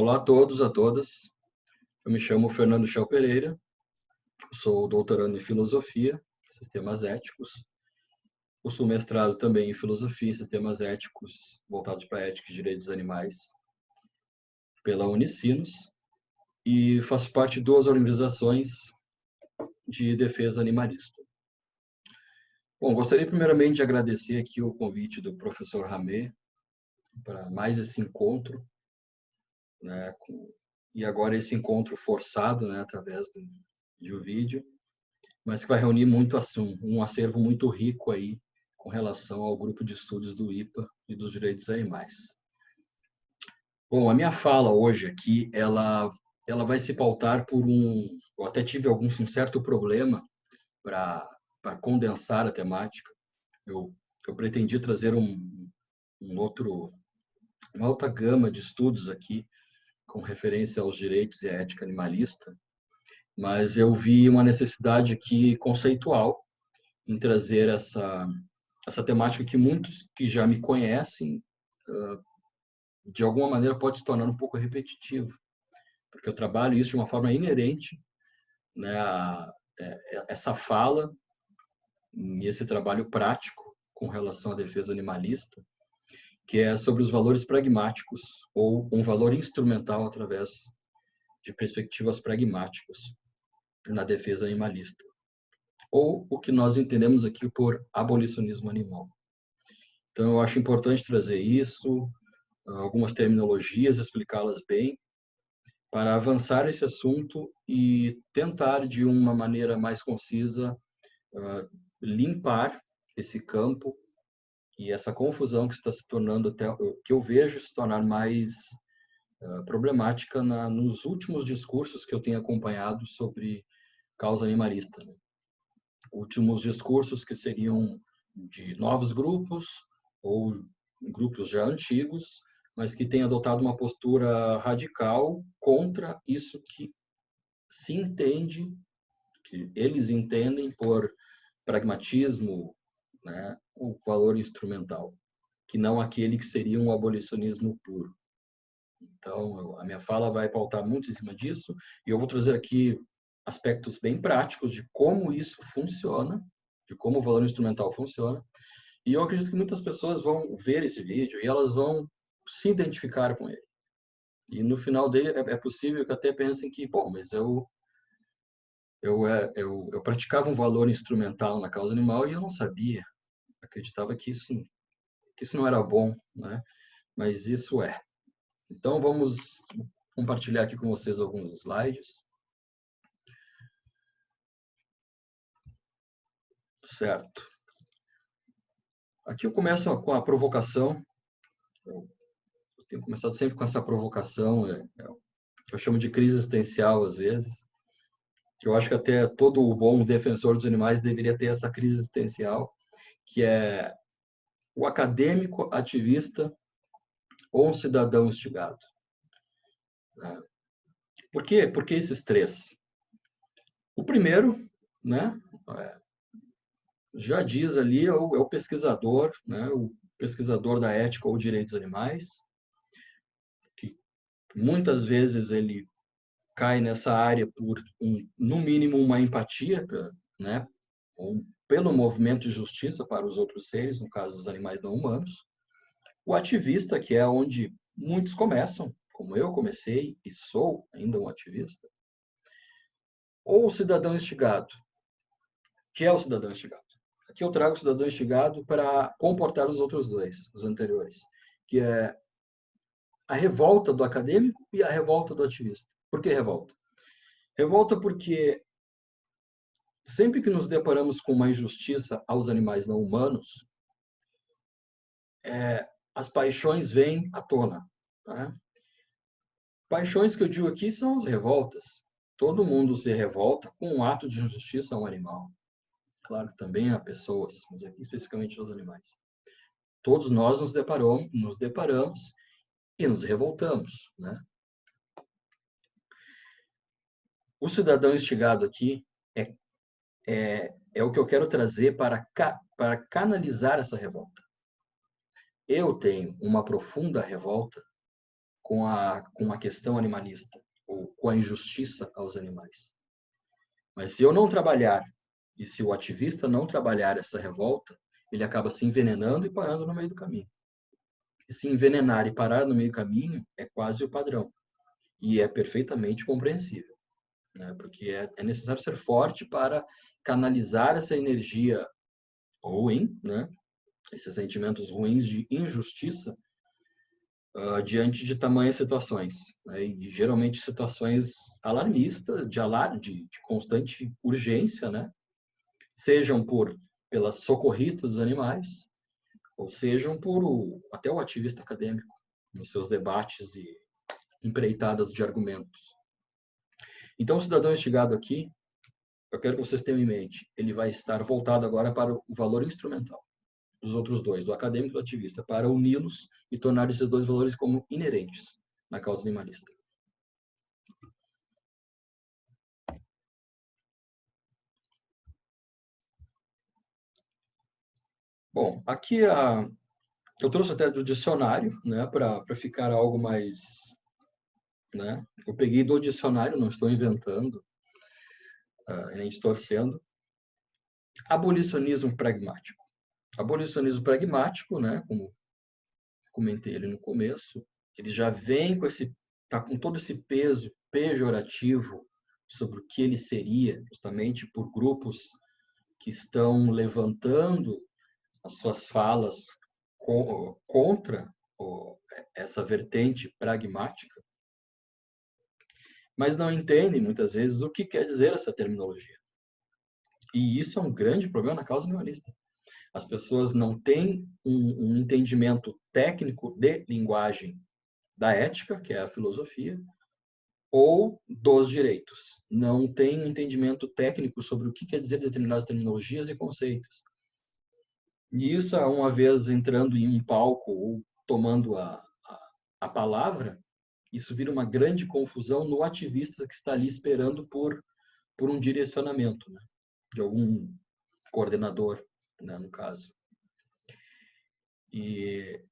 Olá a todos, a todas. Eu me chamo Fernando Chão Pereira, sou doutorando em Filosofia, Sistemas Éticos. Possuo mestrado também em Filosofia e Sistemas Éticos, voltados para Ética e Direitos Animais, pela Unicinos, e faço parte de duas organizações de defesa animalista. Bom, gostaria primeiramente de agradecer aqui o convite do professor Ramê para mais esse encontro, né, e agora esse encontro forçado, né, através de um vídeo, mas que vai reunir muito assim, um acervo muito rico aí com relação ao grupo de estudos do IPA e dos direitos animais. Bom, a minha fala hoje aqui, ela vai se pautar por eu até tive um certo problema para condensar a temática. Eu pretendi trazer uma outra gama de estudos aqui com referência aos direitos e à ética animalista, mas eu vi uma necessidade aqui conceitual em trazer essa temática que muitos que já me conhecem, de alguma maneira, pode se tornar um pouco repetitivo, porque eu trabalho isso de uma forma inerente, né, essa fala e esse trabalho prático com relação à defesa animalista, que é sobre os valores pragmáticos ou um valor instrumental através de perspectivas pragmáticas na defesa animalista, ou o que nós entendemos aqui por abolicionismo animal. Então, eu acho importante trazer isso, algumas terminologias, explicá-las bem, para avançar esse assunto e tentar, de uma maneira mais concisa, limpar esse campo e essa confusão que está se tornando, que eu vejo se tornar mais problemática nos últimos discursos que eu tenho acompanhado sobre causa animalista, né? Últimos discursos que seriam de novos grupos ou grupos já antigos, mas que têm adotado uma postura radical contra isso que se entende, que eles entendem por pragmatismo, né, o valor instrumental, que não aquele que seria um abolicionismo puro. Então, a minha fala vai pautar muito em cima disso, e eu vou trazer aqui aspectos bem práticos de como isso funciona, de como o valor instrumental funciona, e eu acredito que muitas pessoas vão ver esse vídeo e elas vão se identificar com ele. E no final dele é possível que até pensem que, bom, mas eu praticava um valor instrumental na causa animal e eu não sabia, acreditava que isso não era bom, né? Mas isso é. Então vamos compartilhar aqui com vocês alguns slides. Certo. Aqui eu começo com a provocação. Eu tenho começado sempre com essa provocação, eu chamo de crise existencial às vezes. Eu acho que até todo bom defensor dos animais deveria ter essa crise existencial, que é o acadêmico ativista ou um cidadão instigado. Por quê? Por que esses três? O primeiro, né, já diz ali, é o pesquisador, né, o pesquisador da ética ou direitos animais, que muitas vezes ele cai nessa área por, no mínimo, uma empatia, né, ou pelo movimento de justiça para os outros seres, no caso dos animais não humanos. O ativista, que é onde muitos começam, como eu comecei e sou ainda um ativista. Ou o cidadão instigado, que é o cidadão instigado. Aqui eu trago o cidadão instigado para comportar os outros dois, os anteriores, que é a revolta do acadêmico e a revolta do ativista. Por que revolta? Revolta porque sempre que nos deparamos com uma injustiça aos animais não humanos, as paixões vêm à tona. Tá? Paixões que eu digo aqui são as revoltas. Todo mundo se revolta com um ato de injustiça a um animal. Claro, também há pessoas, mas aqui especificamente aos animais. Todos nós nos deparamos e nos revoltamos, né? O cidadão instigado aqui é o que eu quero trazer para canalizar essa revolta. Eu tenho uma profunda revolta com a questão animalista, ou com a injustiça aos animais. Mas se eu não trabalhar, e se o ativista não trabalhar essa revolta, ele acaba se envenenando e parando no meio do caminho. E se envenenar e parar no meio do caminho é quase o padrão. E é perfeitamente compreensível, né? Porque é necessário ser forte para canalizar essa energia ruim, né? Esses sentimentos ruins de injustiça diante de tamanhas situações, né? E geralmente situações alarmistas, de constante urgência, né? Sejam pelas socorristas dos animais, ou sejam até o ativista acadêmico, nos seus debates e empreitadas de argumentos. Então, o cidadão instigado aqui, eu quero que vocês tenham em mente, ele vai estar voltado agora para o valor instrumental dos outros dois, do acadêmico e do ativista, para uni-los e tornar esses dois valores como inerentes na causa animalista. Bom, aqui eu trouxe até do dicionário, né, para ficar algo mais, né? Eu peguei do dicionário, não estou inventando, nem distorcendo. Abolicionismo pragmático. Abolicionismo pragmático, né, como comentei ele no começo, ele já vem tá com todo esse peso pejorativo sobre o que ele seria, justamente por grupos que estão levantando as suas falas contra essa vertente pragmática, mas não entendem muitas vezes o que quer dizer essa terminologia. E isso é um grande problema na causa animalista. As pessoas não têm um entendimento técnico de linguagem da ética, que é a filosofia, ou dos direitos. Não têm um entendimento técnico sobre o que quer dizer determinadas terminologias e conceitos. E isso, uma vez entrando em um palco ou tomando a palavra, isso vira uma grande confusão no ativista que está ali esperando por um direcionamento, né, de algum coordenador, né, no caso. E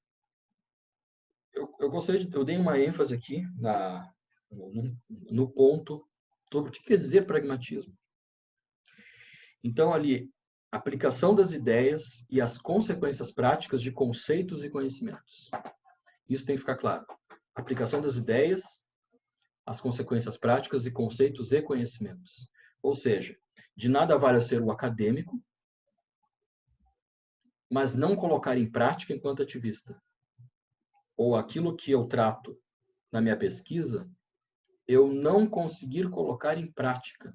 eu dei uma ênfase aqui no ponto sobre o que quer dizer pragmatismo. Então, ali, aplicação das ideias e as consequências práticas de conceitos e conhecimentos. Isso tem que ficar claro. Aplicação das ideias, as consequências práticas e conceitos e conhecimentos. Ou seja, de nada vale eu ser o acadêmico, mas não colocar em prática enquanto ativista. Ou aquilo que eu trato na minha pesquisa, eu não conseguir colocar em prática,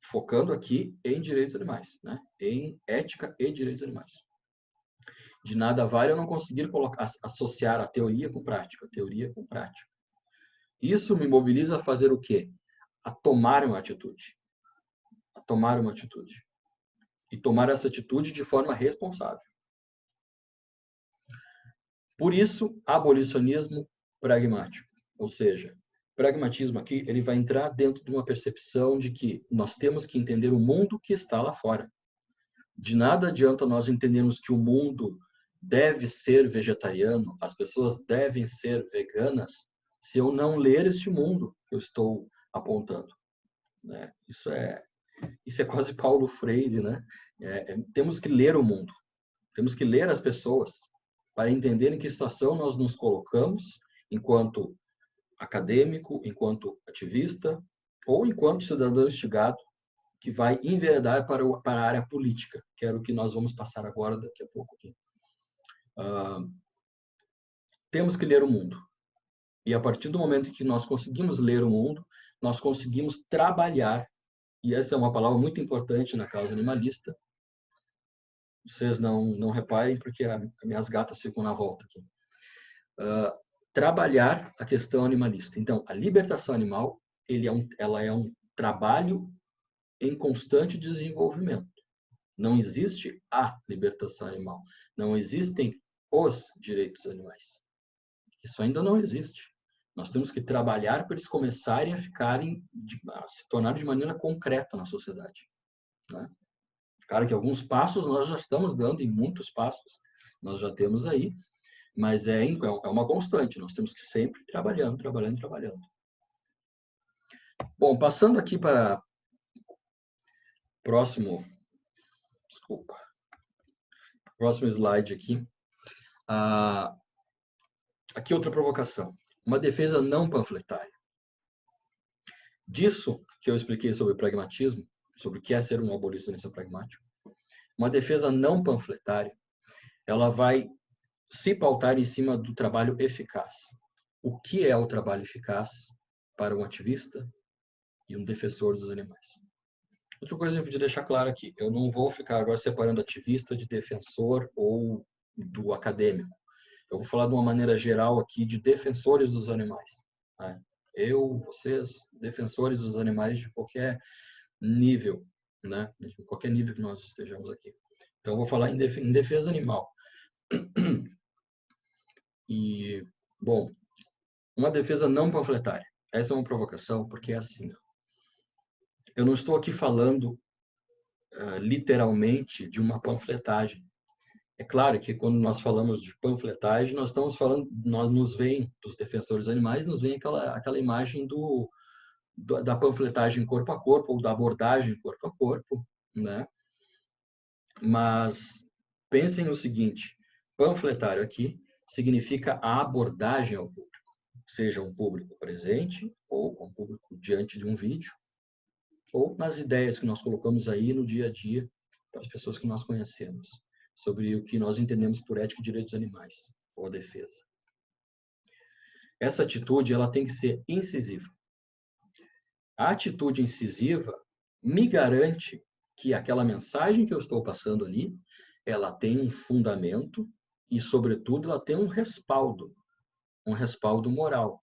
focando aqui em direitos animais, né? Em ética e direitos animais. De nada vale eu não conseguir associar a teoria com prática, Isso me mobiliza a fazer o quê? A tomar uma atitude. E tomar essa atitude de forma responsável. Por isso, abolicionismo pragmático. Ou seja, pragmatismo aqui, ele vai entrar dentro de uma percepção de que nós temos que entender o mundo que está lá fora. De nada adianta nós entendermos que o mundo deve ser vegetariano, as pessoas devem ser veganas, se eu não ler este mundo que eu estou apontando, né? Isso é quase Paulo Freire, né? Temos que ler o mundo, temos que ler as pessoas para entender em que situação nós nos colocamos enquanto acadêmico, enquanto ativista ou enquanto cidadão instigado que vai enveredar para a área política, que era o que nós vamos passar agora daqui a pouco. Temos que ler o mundo. E a partir do momento que nós conseguimos ler o mundo, nós conseguimos trabalhar, e essa é uma palavra muito importante na causa animalista. Vocês não reparem, porque as minhas gatas ficam na volta aqui. Trabalhar a questão animalista. Então, a libertação animal, ela é um trabalho em constante desenvolvimento. Não existe a libertação animal. Não existem os direitos animais. Isso ainda não existe. Nós temos que trabalhar para eles começarem a se tornarem de maneira concreta na sociedade, né? Claro que alguns passos nós já estamos dando, e muitos passos nós já temos aí, Mas é uma constante, nós temos que sempre ir trabalhando. Bom, passando aqui para próximo slide aqui. Aqui outra provocação. Uma defesa não panfletária. Disso que eu expliquei sobre pragmatismo, sobre o que é ser um abolicionista pragmático, uma defesa não panfletária, ela vai se pautar em cima do trabalho eficaz. O que é o trabalho eficaz para um ativista e um defensor dos animais? Outra coisa que eu podia deixar claro aqui, eu não vou ficar agora separando ativista de defensor ou do acadêmico. Eu vou falar de uma maneira geral aqui de defensores dos animais. Né? Eu, vocês, defensores dos animais de qualquer nível, né? De qualquer nível que nós estejamos aqui. Então, eu vou falar em defesa animal. E, bom, uma defesa não panfletária. Essa é uma provocação, porque é assim. Eu não estou aqui falando literalmente de uma panfletagem. É claro que quando nós falamos de panfletagem, nós estamos falando, nós nos vem, dos defensores dos animais, nos vem aquela imagem da panfletagem corpo a corpo, ou da abordagem corpo a corpo, né? Mas pensem o seguinte, panfletário aqui significa a abordagem ao público, seja um público presente, ou um público diante de um vídeo, ou nas ideias que nós colocamos aí no dia a dia para as pessoas que nós conhecemos, sobre o que nós entendemos por ética e direitos animais, ou a defesa. Essa atitude, ela tem que ser incisiva. A atitude incisiva me garante que aquela mensagem que eu estou passando ali, ela tem um fundamento e, sobretudo, ela tem um respaldo moral.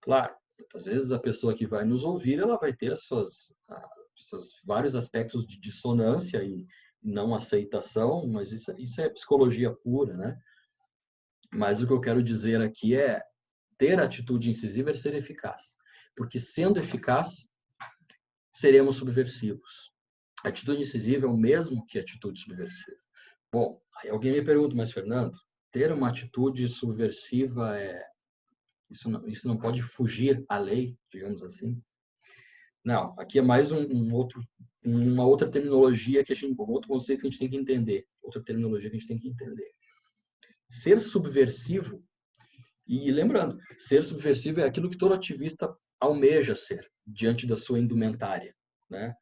Claro, muitas vezes a pessoa que vai nos ouvir, ela vai ter seus vários aspectos de dissonância e não aceitação, mas isso é psicologia pura, né? Mas o que eu quero dizer aqui é ter atitude incisiva é ser eficaz. Porque sendo eficaz, seremos subversivos. A atitude incisiva é o mesmo que a atitude subversiva. Bom, aí alguém me pergunta, mas Fernando, ter uma atitude subversiva isso não pode fugir à lei, digamos assim? Não, aqui é mais uma outra terminologia um outro conceito que a gente tem que entender, outra terminologia que a gente tem que entender. Ser subversivo, e lembrando, ser subversivo é aquilo que todo ativista almeja ser diante da sua indumentária, né?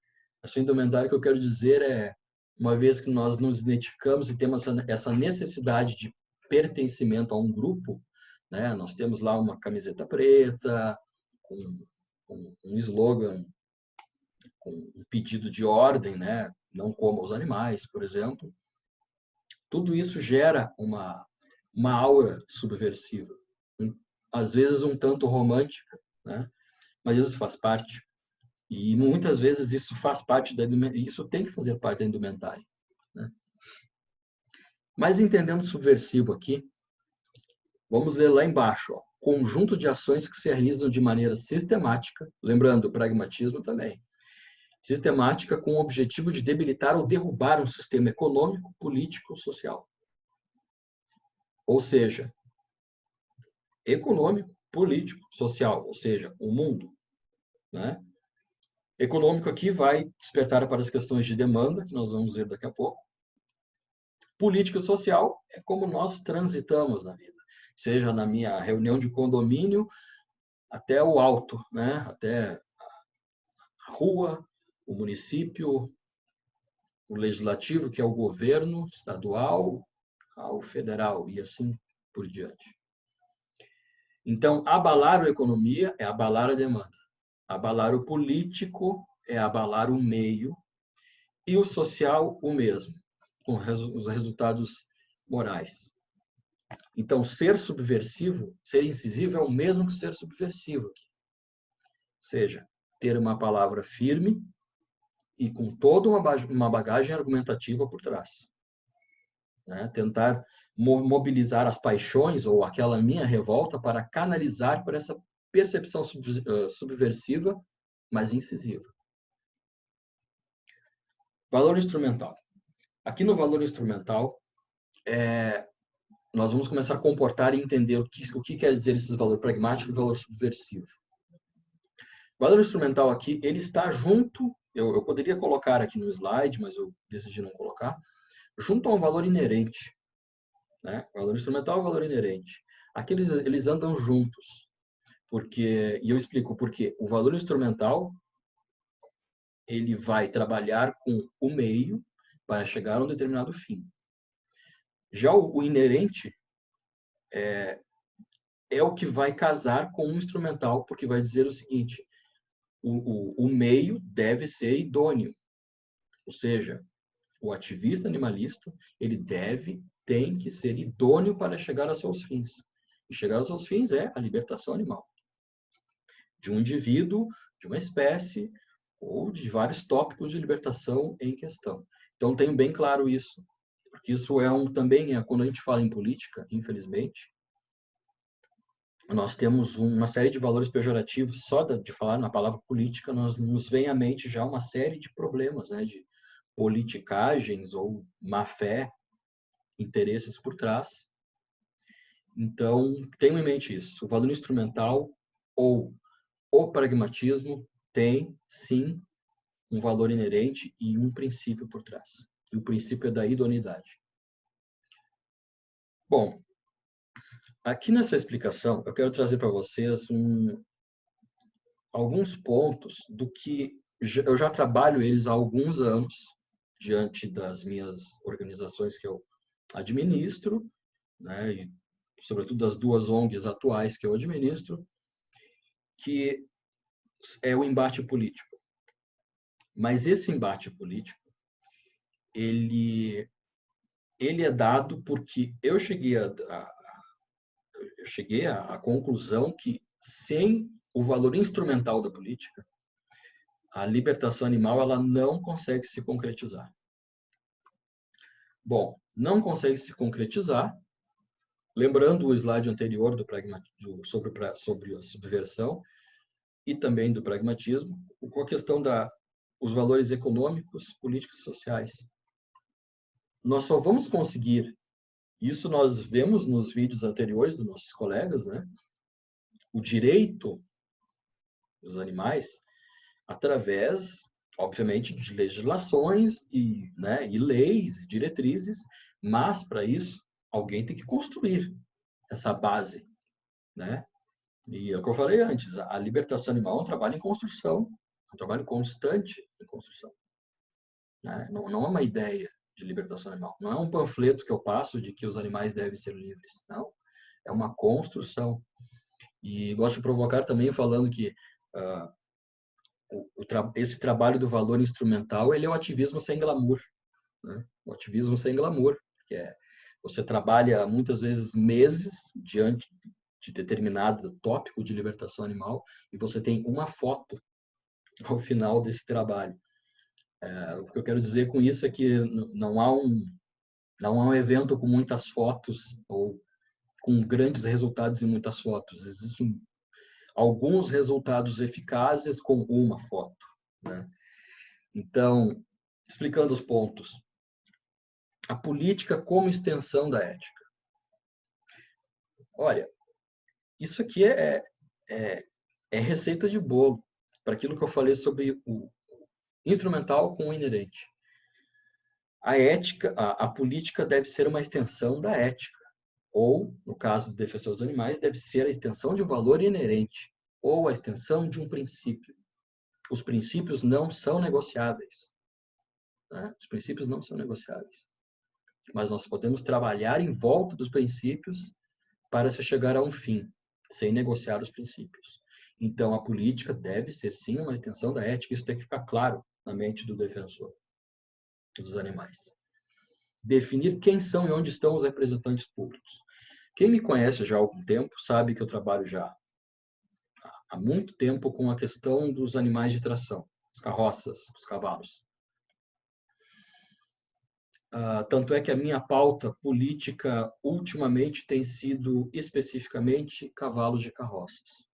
A sua indumentária, que eu quero dizer é, uma vez que nós nos identificamos e temos essa necessidade de pertencimento a um grupo, né? Nós temos lá uma camiseta preta, com um slogan, com um pedido de ordem, né? Não coma os animais, por exemplo. Tudo isso gera uma aura subversiva, às vezes um tanto romântica, né? Mas isso faz parte. E muitas vezes isso faz parte isso tem que fazer parte da indumentária, né? Mas entendendo subversivo aqui, vamos ler lá embaixo, ó, conjunto de ações que se realizam de maneira sistemática, lembrando o pragmatismo também, sistemática com o objetivo de debilitar ou derrubar um sistema econômico, político, social. Ou seja, econômico, político, social, ou seja, o mundo, né? Econômico aqui vai despertar para as questões de demanda, que nós vamos ver daqui a pouco. Política social é como nós transitamos na vida, seja na minha reunião de condomínio até o alto, né? Até a rua, o município, o legislativo, que é o governo estadual, ao federal e assim por diante. Então, abalar a economia é abalar a demanda. Abalar o político é abalar o meio e o social o mesmo, com os resultados morais. Então, ser subversivo, ser incisivo é o mesmo que ser subversivo. Ou seja, ter uma palavra firme e com toda uma bagagem argumentativa por trás. Né? Tentar mobilizar as paixões ou aquela minha revolta para canalizar para essa percepção subversiva, mas incisiva. Valor instrumental. Aqui no valor instrumental, nós vamos começar a comportar e entender o que quer dizer esses valor pragmático e valor subversivo. O valor instrumental aqui, ele está junto, eu poderia colocar aqui no slide, mas eu decidi não colocar, junto a um valor inerente. Né? O valor instrumental é o valor inerente. Aqui eles andam juntos. E eu explico por quê. O valor instrumental, ele vai trabalhar com o meio para chegar a um determinado fim. Já o inerente é o que vai casar com o instrumental, porque vai dizer o seguinte, o meio deve ser idôneo. Ou seja, o ativista animalista, ele tem que ser idôneo para chegar aos seus fins. E chegar aos seus fins é a libertação animal. De um indivíduo, de uma espécie, ou de vários tópicos de libertação em questão. Então, tenho bem claro isso. Porque isso também quando a gente fala em política, infelizmente, nós temos uma série de valores pejorativos. Só de falar na palavra política, nos vem à mente já uma série de problemas, né, de politicagens ou má-fé, interesses por trás. Então, tenho em mente isso. O valor instrumental ou o pragmatismo tem, sim, um valor inerente e um princípio por trás. E o princípio é da idoneidade. Bom, aqui nessa explicação, eu quero trazer para vocês alguns pontos do que eu já trabalho eles há alguns anos, diante das minhas organizações que eu administro, né, e sobretudo das duas ONGs atuais que eu administro, que é o embate político. Mas esse embate político, ele é dado porque eu cheguei à conclusão que, sem o valor instrumental da política, a libertação animal ela não consegue se concretizar. Bom, não consegue se concretizar. Lembrando o slide anterior sobre a subversão e também do pragmatismo, com a questão os valores econômicos, políticos e sociais. Nós só vamos conseguir, isso nós vemos nos vídeos anteriores dos nossos colegas, né? O direito dos animais através, obviamente, de legislações né, e leis, e diretrizes, mas, para isso, alguém tem que construir essa base, né? E é o que eu falei antes, a libertação animal é um trabalho em construção, um trabalho constante em construção. Né? Não é uma ideia de libertação animal, não é um panfleto que eu passo de que os animais devem ser livres, não. É uma construção. E gosto de provocar também falando que esse trabalho do valor instrumental, ele é o ativismo sem glamour. Né? O ativismo sem glamour, que você trabalha muitas vezes meses diante de determinado tópico de libertação animal e você tem uma foto ao final desse trabalho. O que eu quero dizer com isso é que não há um evento com muitas fotos ou com grandes resultados em muitas fotos. Existem alguns resultados eficazes com uma foto. Né? Então, explicando os pontos. A política como extensão da ética. Olha, isso aqui é receita de bolo para aquilo que eu falei sobre o instrumental com o inerente. A ética, a política deve ser uma extensão da ética. Ou, no caso do defensor dos animais, deve ser a extensão de um valor inerente, ou a extensão de um princípio. Os princípios não são negociáveis. Né? Os princípios não são negociáveis. Mas nós podemos trabalhar em volta dos princípios para se chegar a um fim, sem negociar os princípios. Então, a política deve ser, sim, uma extensão da ética. Isso tem que ficar claro na mente do defensor dos animais. Definir quem são e onde estão os representantes públicos. Quem me conhece já há algum tempo sabe que eu trabalho já há muito tempo com a questão dos animais de tração, as carroças, os cavalos. Tanto é que a minha pauta política ultimamente tem sido especificamente cavalos de carroças.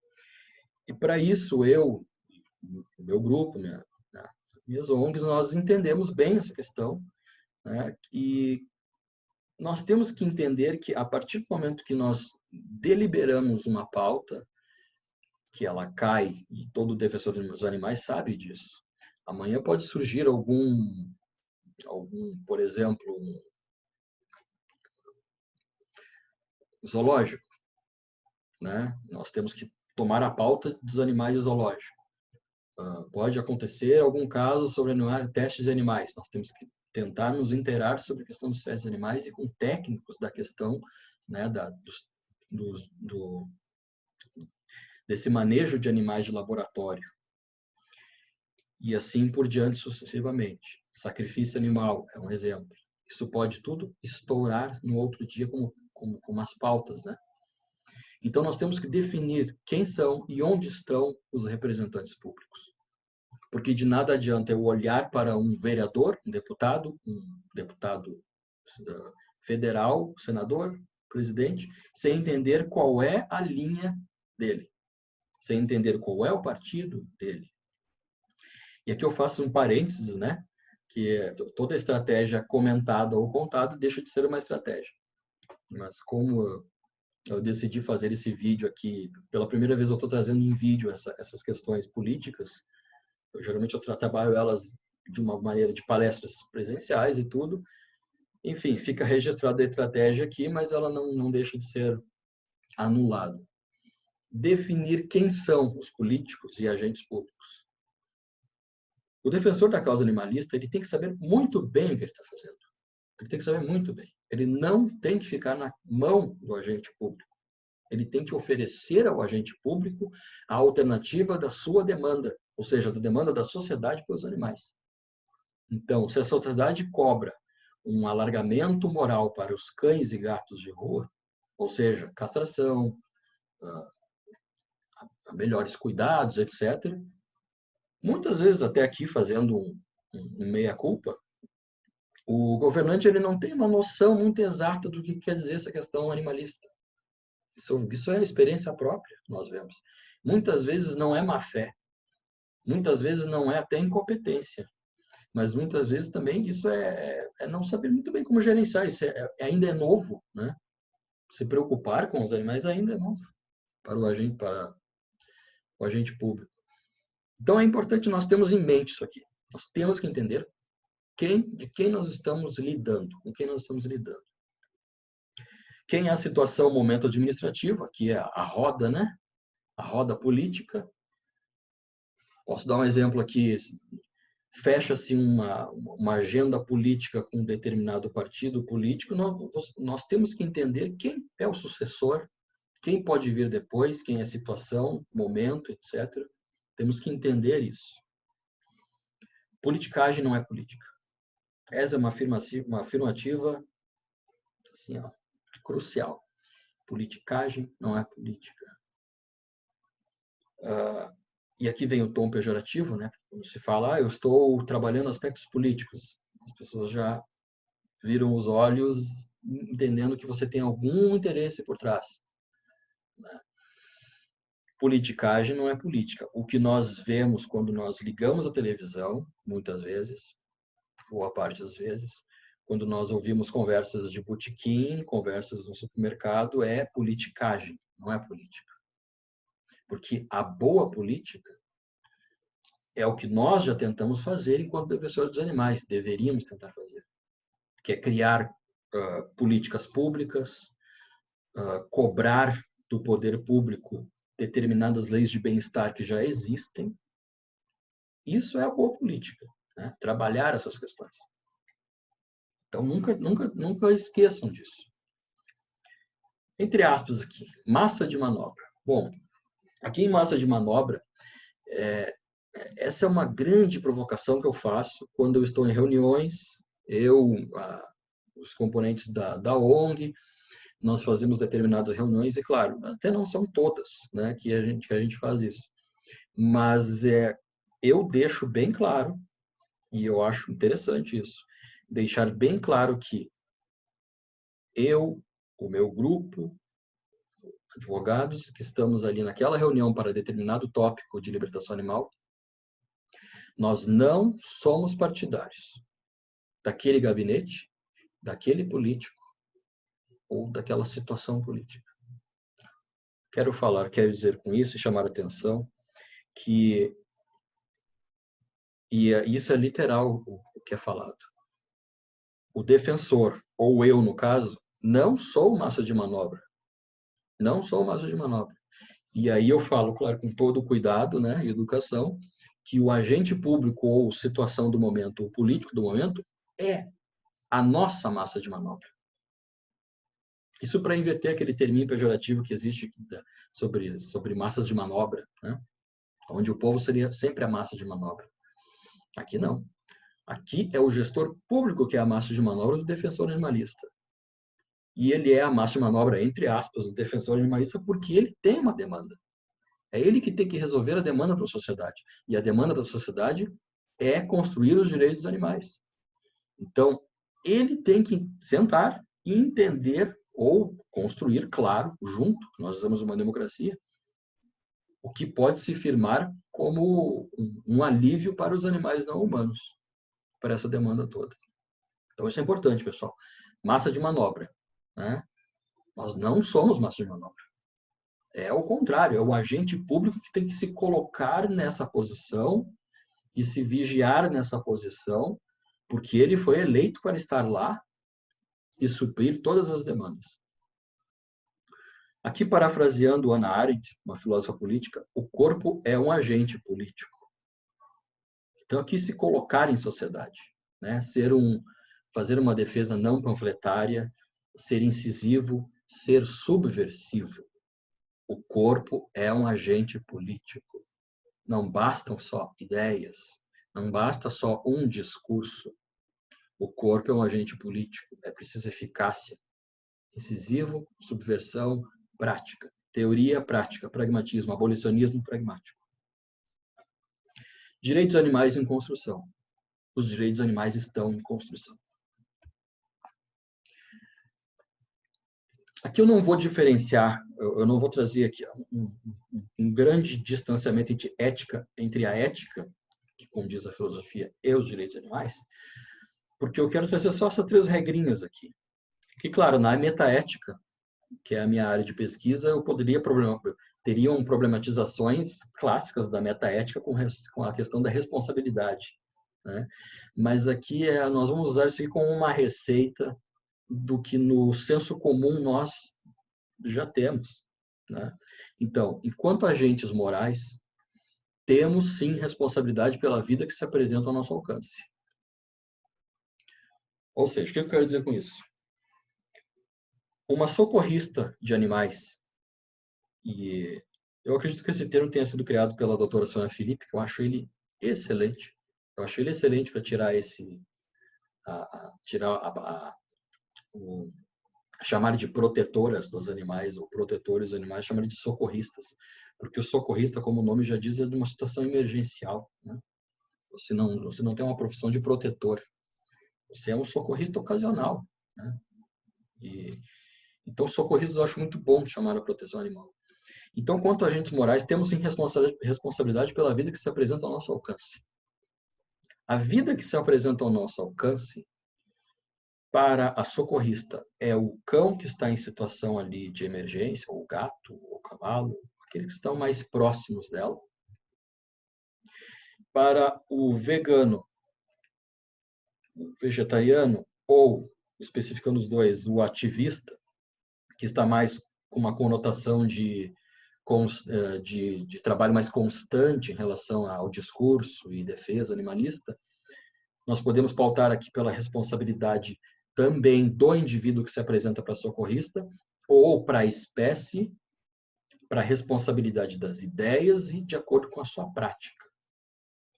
E para isso meu grupo, minhas ONGs, nós entendemos bem essa questão, né? E nós temos que entender que, a partir do momento que nós deliberamos uma pauta, que ela cai, e todo defensor dos animais sabe disso, amanhã pode surgir algum por exemplo, um zoológico, né? Nós temos que tomar a pauta dos animais zoológicos. Pode acontecer algum caso sobre testes de animais. Nós temos que tentar nos inteirar sobre a questão dos testes de animais e com técnicos da questão, né, desse manejo de animais de laboratório. E assim por diante sucessivamente. Sacrifício animal é um exemplo. Isso pode tudo estourar no outro dia como umas pautas, né? Então nós temos que definir quem são e onde estão os representantes públicos. Porque de nada adianta eu olhar para um vereador, um deputado federal, senador, presidente, sem entender qual é a linha dele, sem entender qual é o partido dele. E aqui eu faço um parênteses, né? Que toda estratégia comentada ou contada deixa de ser uma estratégia. Mas como eu decidi fazer esse vídeo aqui, pela primeira vez eu estou trazendo em vídeo essas questões políticas. Geralmente eu trabalho elas de uma maneira de palestras presenciais e tudo. Enfim, fica registrada a estratégia aqui, mas ela não deixa de ser anulada. Definir quem são os políticos e agentes públicos. O defensor da causa animalista, ele tem que saber muito bem o que ele está fazendo. Ele tem que saber muito bem. Ele não tem que ficar na mão do agente público. Ele tem que oferecer ao agente público a alternativa da sua demanda, ou seja, da demanda da sociedade pelos animais. Então, se a sociedade cobra um alargamento moral para os cães e gatos de rua, ou seja, castração, melhores cuidados, etc., muitas vezes, até aqui fazendo um meia-culpa, o governante ele não tem uma noção muito exata do que quer dizer essa questão animalista. Isso é experiência própria, nós vemos. Muitas vezes não é má fé, muitas vezes não é até incompetência, mas muitas vezes também isso é não saber muito bem como gerenciar, isso ainda é novo, né? Se preocupar com os animais ainda é novo para o agente público. Então é importante nós termos em mente isso aqui. Nós temos que entender de quem nós estamos lidando, com quem nós estamos lidando. Quem é a situação, o momento administrativo, aqui é a roda, né? A roda política. Posso dar um exemplo aqui. Fecha-se uma agenda política com um determinado partido político, nós temos que entender quem é o sucessor, quem pode vir depois, quem é a situação, momento, etc. Temos que entender isso. Politicagem não é política. Essa é uma afirmativa assim, ó, crucial. Politicagem não é política. E aqui vem o tom pejorativo, né? Quando se fala, eu estou trabalhando aspectos políticos. As pessoas já viram os olhos entendendo que você tem algum interesse por trás. Né? Politicagem não é política. O que nós vemos quando nós ligamos a televisão, muitas vezes, boa parte das vezes, quando nós ouvimos conversas de botequim, conversas no supermercado, é politicagem, não é política. Porque a boa política é o que nós já tentamos fazer enquanto defensores dos animais, deveríamos tentar fazer, que é criar políticas públicas, cobrar do poder público determinadas leis de bem-estar que já existem. Isso é a boa política, né? Trabalhar essas questões. Então, nunca esqueçam disso. Entre aspas aqui, massa de manobra. Bom, aqui em massa de manobra, essa é uma grande provocação que eu faço quando eu estou em reuniões, os componentes da ONG, nós fazemos determinadas reuniões, e claro, até não são todas, né, que a gente faz isso. Mas eu deixo bem claro, e eu acho interessante isso, deixar bem claro que o meu grupo, advogados, que estamos ali naquela reunião para determinado tópico de libertação animal, nós não somos partidários daquele gabinete, daquele político, ou daquela situação política. Quero dizer com isso e chamar a atenção que, isso é literal o que é falado, o defensor, ou eu no caso, não sou massa de manobra. Não sou massa de manobra. E aí eu falo, claro, com todo cuidado, né, e educação, que o agente público ou situação do momento, o político do momento, é a nossa massa de manobra. Isso para inverter aquele terminho pejorativo que existe sobre massas de manobra, né? Onde o povo seria sempre a massa de manobra. Aqui não. Aqui é o gestor público que é a massa de manobra do defensor animalista. E ele é a massa de manobra, entre aspas, do defensor animalista porque ele tem uma demanda. É ele que tem que resolver a demanda para a sociedade. E a demanda da sociedade é construir os direitos dos animais. Então, ele tem que sentar e entender ou construir, claro, junto, nós usamos uma democracia, o que pode se firmar como um alívio para os animais não humanos, para essa demanda toda. Então, isso é importante, pessoal. Massa de manobra, né? Nós não somos massa de manobra. É o contrário, é o agente público que tem que se colocar nessa posição e se vigiar nessa posição, porque ele foi eleito para estar lá e suprir todas as demandas. Aqui, parafraseando Hannah Arendt, uma filósofa política, o corpo é um agente político. Então, aqui se colocar em sociedade, né? Fazer uma defesa não panfletária, ser incisivo, ser subversivo. O corpo é um agente político. Não bastam só ideias, não basta só um discurso. O corpo é um agente político, é preciso eficácia. Incisivo, subversão, prática. Teoria, prática, pragmatismo, abolicionismo pragmático. Direitos animais em construção. Os direitos animais estão em construção. Aqui eu não vou diferenciar, eu não vou trazer aqui um grande distanciamento entre a ética, que condiz a filosofia, e os direitos animais, porque eu quero trazer só essas 3 regrinhas aqui. Que, claro, na metaética, que é a minha área de pesquisa, teriam problematizações clássicas da metaética com a questão da responsabilidade, né? Mas aqui nós vamos usar isso aqui como uma receita do que no senso comum nós já temos, né? Então, enquanto agentes morais, temos sim responsabilidade pela vida que se apresenta ao nosso alcance. Ou seja, o que eu quero dizer com isso? Uma socorrista de animais, e eu acredito que esse termo tenha sido criado pela doutora Sônia Felipe, que eu acho ele excelente. Eu acho ele excelente para tirar chamar de protetoras dos animais, ou protetores dos animais, chamar de socorristas. Porque o socorrista, como o nome já diz, é de uma situação emergencial, né? Você não tem uma profissão de protetor. Você é um socorrista ocasional, né? Então, socorristas eu acho muito bom chamar a proteção animal. Então, quanto a agentes morais, temos sim responsabilidade pela vida que se apresenta ao nosso alcance. A vida que se apresenta ao nosso alcance, para a socorrista, é o cão que está em situação ali de emergência, ou o gato, ou o cavalo, aqueles que estão mais próximos dela. Para o vegano, o vegetariano, ou, especificando os dois, o ativista, que está mais com uma conotação de trabalho mais constante em relação ao discurso e defesa animalista, nós podemos pautar aqui pela responsabilidade também do indivíduo que se apresenta para socorrista, ou para a espécie, para a responsabilidade das ideias e de acordo com a sua prática.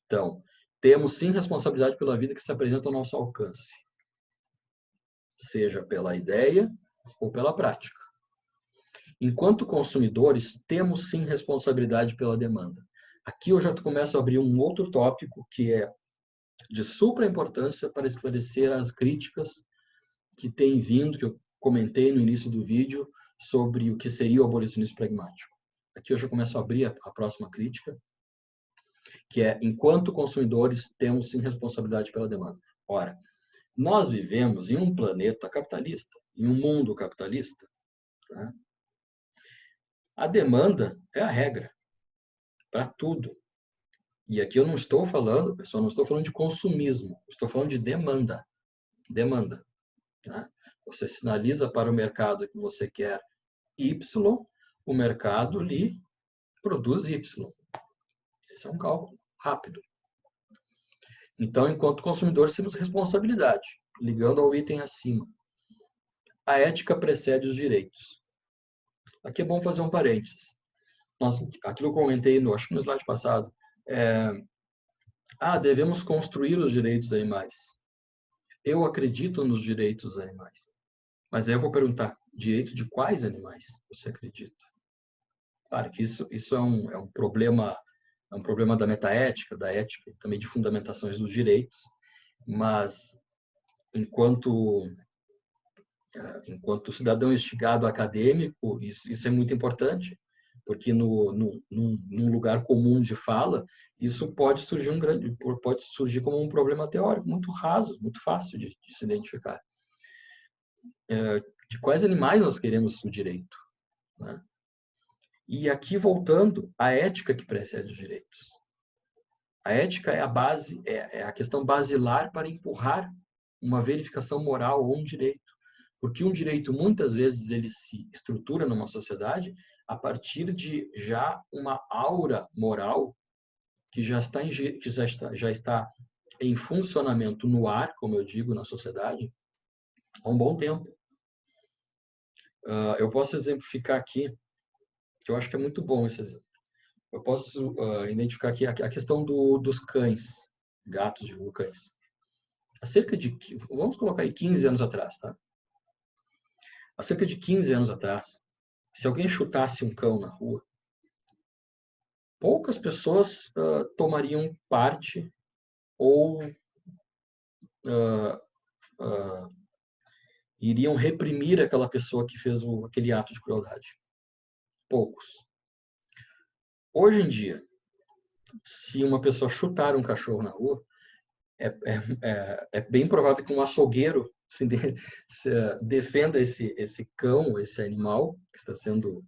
Então, temos sim responsabilidade pela vida que se apresenta ao nosso alcance, seja pela ideia ou pela prática. Enquanto consumidores, temos sim responsabilidade pela demanda. Aqui eu já começo a abrir um outro tópico que é de supra importância para esclarecer as críticas que têm vindo, que eu comentei no início do vídeo, sobre o que seria o abolicionismo pragmático. Aqui eu já começo a abrir a próxima crítica, que é, enquanto consumidores, temos sim responsabilidade pela demanda. Ora, nós vivemos em um planeta capitalista, em um mundo capitalista, né, a demanda é a regra para tudo. E aqui eu não estou falando, pessoal, não estou falando de consumismo, estou falando de demanda. Demanda. Né? Você sinaliza para o mercado que você quer Y, o mercado lhe produz Y. Esse é um cálculo rápido. Então, enquanto consumidor, temos responsabilidade, ligando ao item acima. A ética precede os direitos. Aqui é bom fazer um parênteses. Aquilo que eu comentei, acho que no slide passado, devemos construir os direitos animais. Eu acredito nos direitos animais. Mas aí eu vou perguntar, direito de quais animais você acredita? Claro que isso é um problema da metaética, da ética, também de fundamentações dos direitos, mas enquanto cidadão instigado acadêmico, isso é muito importante, porque num lugar comum de fala, isso pode surgir como um problema teórico muito raso, muito fácil de se identificar. De quais animais nós queremos o direito, né? E aqui voltando à ética que precede os direitos. A ética é a base, é a questão basilar para empurrar uma verificação moral ou um direito. Porque um direito, muitas vezes, ele se estrutura numa sociedade a partir de já uma aura moral que já está em funcionamento no ar, como eu digo, na sociedade, há um bom tempo. Eu posso exemplificar aqui, que eu acho que é muito bom esse exemplo. Eu posso identificar aqui a questão dos cães, gatos de rua, cães. Há cerca de, vamos colocar aí 15 anos atrás, tá? Há cerca de 15 anos atrás, se alguém chutasse um cão na rua, poucas pessoas tomariam parte ou iriam reprimir aquela pessoa que fez aquele ato de crueldade. Poucos. Hoje em dia, se uma pessoa chutar um cachorro na rua, é bem provável que um açougueiro se defenda esse cão, esse animal que está sendo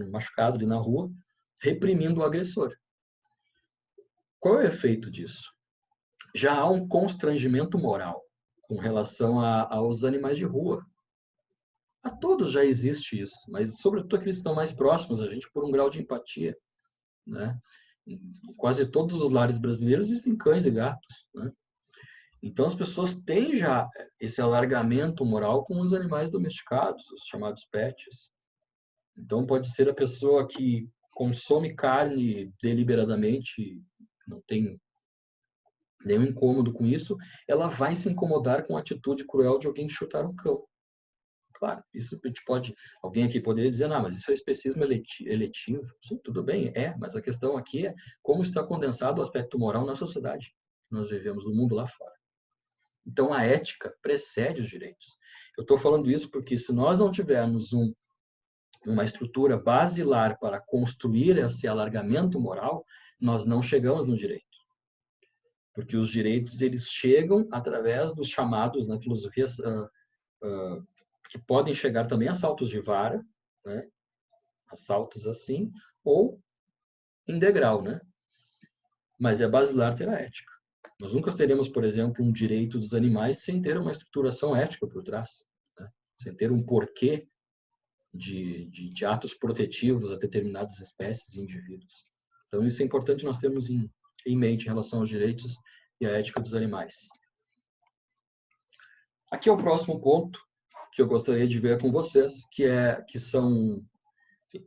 machucado ali na rua, reprimindo o agressor. Qual é o efeito disso? Já há um constrangimento moral com relação aos animais de rua. A todos já existe isso, mas sobretudo aqueles que estão mais próximos a gente por um grau de empatia, né? Em quase todos os lares brasileiros existem cães e gatos, né? Então as pessoas têm já esse alargamento moral com os animais domesticados, os chamados pets. Então pode ser a pessoa que consome carne deliberadamente, não tem nenhum incômodo com isso, ela vai se incomodar com a atitude cruel de alguém chutar um cão. Claro, isso a gente pode, alguém aqui poderia dizer, não, mas isso é especismo eletivo. Sim, tudo bem, mas a questão aqui é como está condensado o aspecto moral na sociedade que nós vivemos, no mundo lá fora. Então, a ética precede os direitos. Eu estou falando isso porque se nós não tivermos uma estrutura basilar para construir esse alargamento moral, nós não chegamos no direito. Porque os direitos, eles chegam através dos chamados, na filosofia, que podem chegar também a saltos de vara, né? A saltos assim, ou em degrau, né? Mas é basilar ter a ética. Nós nunca teremos, por exemplo, um direito dos animais sem ter uma estruturação ética por trás, né? Sem ter um porquê de atos protetivos a determinadas espécies e indivíduos. Então, isso é importante nós termos em mente em relação aos direitos e à ética dos animais. Aqui é o próximo ponto que eu gostaria de ver com vocês, que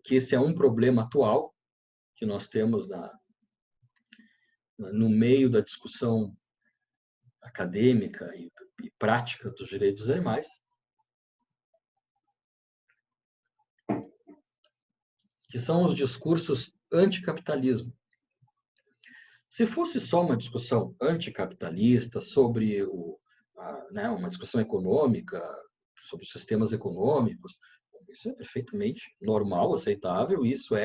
esse é um problema atual que nós temos no meio da discussão acadêmica e prática dos direitos dos animais, que são os discursos anticapitalismo. Se fosse só uma discussão anticapitalista sobre uma discussão econômica, sobre os sistemas econômicos, isso é perfeitamente normal, aceitável, isso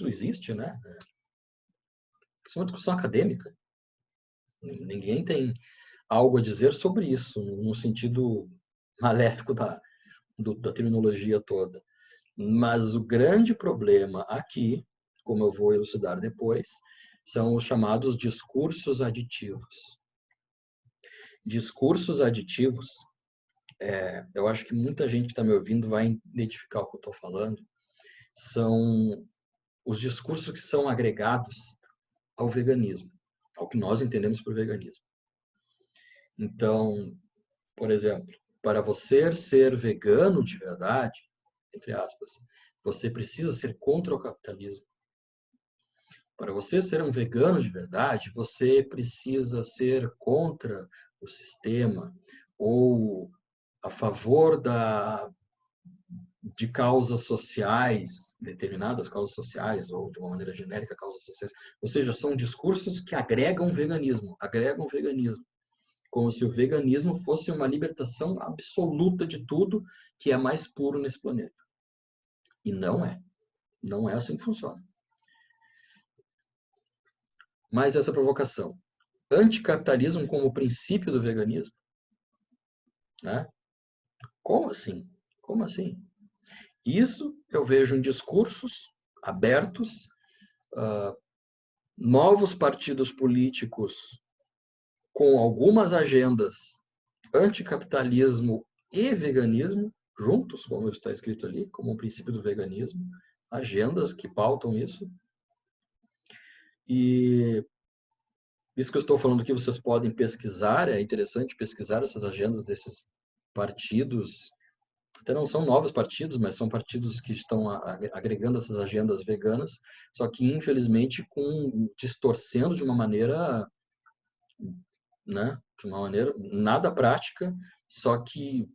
existe, né? Isso é uma discussão acadêmica. Ninguém tem algo a dizer sobre isso, no sentido maléfico da terminologia toda. Mas o grande problema aqui, como eu vou elucidar depois, são os chamados discursos aditivos. Discursos aditivos, eu acho que muita gente que está me ouvindo vai identificar o que eu estou falando, são os discursos que são agregados ao veganismo, ao que nós entendemos por veganismo. Então, por exemplo, para você ser vegano de verdade, entre aspas, você precisa ser contra o capitalismo. Para você ser um vegano de verdade, você precisa ser contra o sistema ou a favor de causas sociais, determinadas causas sociais, ou de uma maneira genérica, causas sociais. Ou seja, são discursos que agregam veganismo, como se o veganismo fosse uma libertação absoluta de tudo que é mais puro nesse planeta. E não é. Não é assim que funciona. Mas essa provocação. Anticapitalismo como princípio do veganismo? Né? Como assim? Como assim? Isso eu vejo em discursos abertos, novos partidos políticos com algumas agendas anticapitalismo e veganismo, juntos, como está escrito ali, como um princípio do veganismo, agendas que pautam isso. E isso que eu estou falando aqui, vocês podem pesquisar, é interessante pesquisar essas agendas desses partidos. Até não são novos partidos, mas são partidos que estão agregando essas agendas veganas, só que infelizmente distorcendo de uma maneira, né, de uma maneira nada prática, só que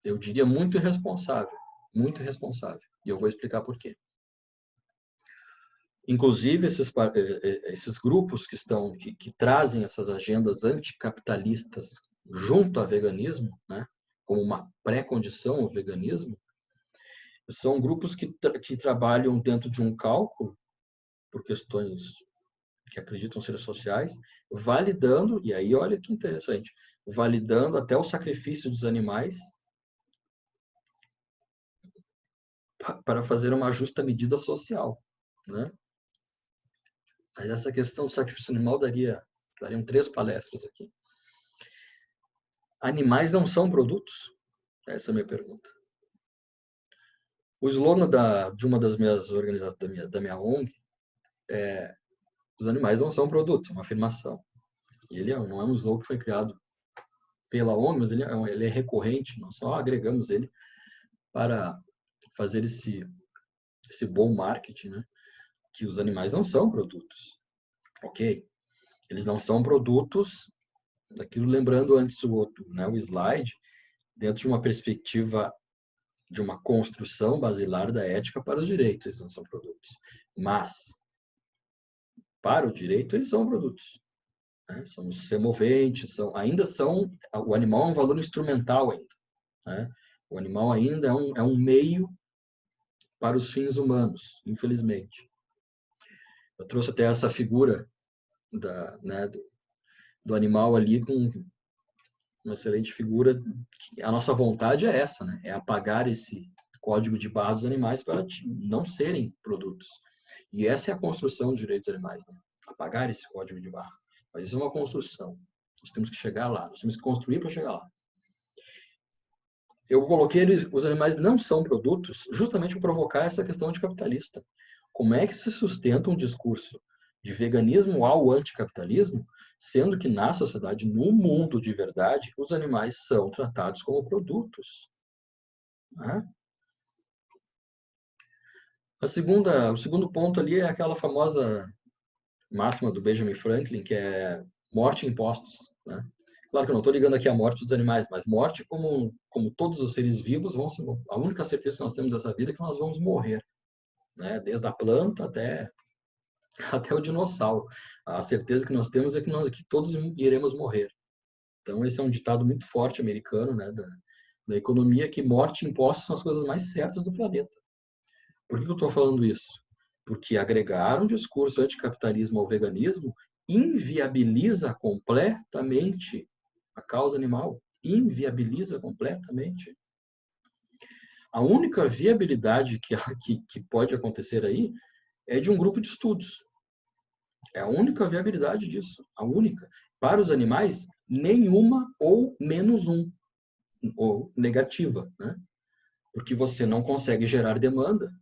eu diria muito irresponsável, muito irresponsável. E eu vou explicar por quê. Inclusive esses grupos que trazem essas agendas anticapitalistas junto ao veganismo, né, como uma pré-condição ao veganismo, são grupos que trabalham dentro de um cálculo, por questões que acreditam ser sociais, validando, e aí olha que interessante, validando até o sacrifício dos animais para fazer uma justa medida social, né? Mas essa questão do sacrifício animal dariam 3 palestras aqui. Animais não são produtos? Essa é a minha pergunta. O slogan de uma das minhas organizações, da minha ONG, é: os animais não são produtos, é uma afirmação. E ele não é um slogan que foi criado pela ONG, mas ele é recorrente, nós só agregamos ele para fazer esse bom marketing, né? Que os animais não são produtos. Ok? Eles não são produtos, daquilo lembrando antes o outro, né? O slide, dentro de uma perspectiva de uma construção basilar da ética para os direitos, eles não são produtos. Mas, para o direito, eles são produtos. Né? São semoventes, ainda são... O animal é um valor instrumental ainda. Né? O animal ainda é um meio para os fins humanos, infelizmente. Eu trouxe até essa figura do animal ali com uma excelente figura. A nossa vontade é essa, né? É apagar esse código de barra dos animais para não serem produtos. E essa é a construção dos direitos animais, né? Apagar esse código de barra. Mas isso é uma construção. Nós temos que chegar lá, nós temos que construir para chegar lá. Eu coloquei os animais não são produtos justamente para provocar essa questão anticapitalista. Como é que se sustenta um discurso de veganismo ao anticapitalismo, sendo que na sociedade, no mundo de verdade, os animais são tratados como produtos? Né? O segundo ponto ali é aquela famosa máxima do Benjamin Franklin, que é morte e impostos. Né? Claro que eu não estou ligando aqui a morte dos animais, mas morte como todos os seres vivos, a única certeza que nós temos dessa vida é que nós vamos morrer. Né? Desde a planta até o dinossauro. A certeza que nós temos é que todos iremos morrer. Então, esse é um ditado muito forte americano, né, da economia, que morte e impostos são as coisas mais certas do planeta. Por que eu estou falando isso? Porque agregar um discurso anticapitalismo ao veganismo inviabiliza completamente a causa animal. inviabiliza completamente. A única viabilidade que pode acontecer aí é de um grupo de estudos. É a única viabilidade disso, a única. Para os animais, nenhuma ou menos um, ou negativa, né? Porque você não consegue gerar demanda,